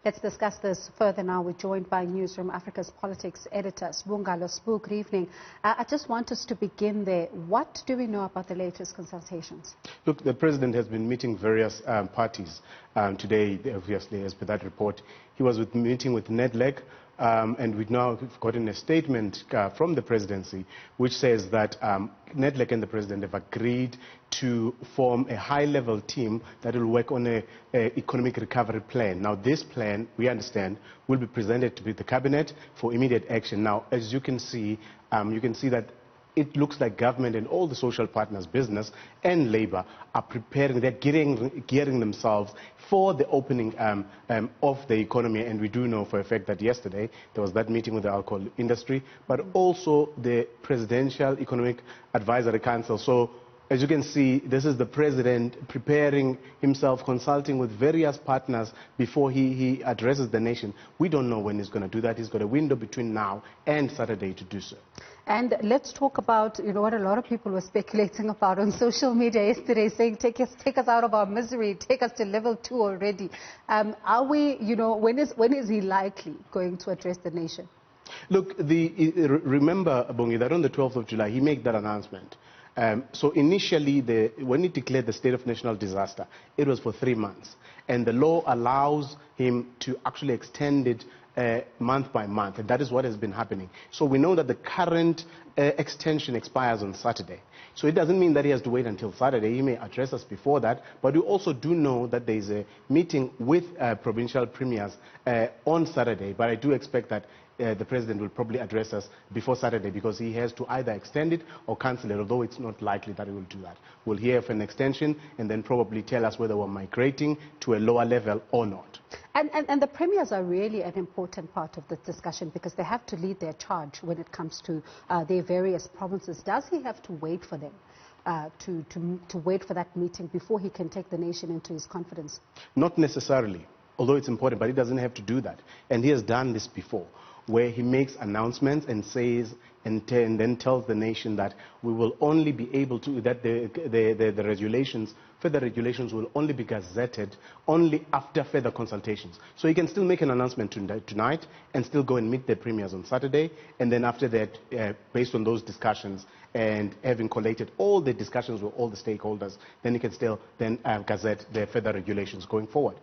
Let's discuss this further now. We're joined by Newzroom Africa's politics editor, Sbu Ngalwa. Sbu, good evening. I just want us to begin there. What do we know about the latest consultations? Look, the president has been meeting various parties today, obviously, as per that report. He was meeting with NEDLEC, and we've now gotten a statement from the presidency which says that NEDLEC and the president have agreed to form a high-level team that will work on an economic recovery plan. Now, this plan, we understand, will be presented to the cabinet for immediate action. Now, as you can see that it looks like government and all the social partners, business and labor, are preparing, they're gearing themselves for the opening of the economy. And we do know for a fact that yesterday there was that meeting with the alcohol industry, but also the Presidential Economic Advisory Council. So, as you can see, this is the president preparing himself, consulting with various partners before he addresses the nation. We don't know when he's going to do that. He's got a window between now and Saturday to do so. And let's talk about, what a lot of people were speculating about on social media yesterday, saying, take us out of our misery, take us to level 2 already. Are we, when is he likely going to address the nation? Look, remember, Bongi, that on the 12th of July, he made that announcement. So initially, when he declared the state of national disaster, it was for 3 months. And the law allows him to actually extend it month by month. And that is what has been happening. So we know that the current extension expires on Saturday. So it doesn't mean that he has to wait until Saturday. He may address us before that. But we also do know that there is a meeting with provincial premiers on Saturday. But I do expect that the president will probably address us before Saturday, because he has to either extend it or cancel it, although it's not likely that he will do that. We'll hear of an extension and then probably tell us whether we're migrating to a lower level or not. And the premiers are really an important part of this discussion, because they have to lead their charge when it comes to their various provinces. Does he have to wait for them? To wait for that meeting before he can take the nation into his confidence? Not necessarily, although it's important, but he doesn't have to do that. And he has done this before, where he makes announcements and says and then tells the nation that we will only be able to, that the regulations, further regulations will only be gazetted only after further consultations. So he can still make an announcement tonight and still go and meet the premiers on Saturday, and then after that, based on those discussions and having collated all the discussions with all the stakeholders, then he can still gazette the further regulations going forward.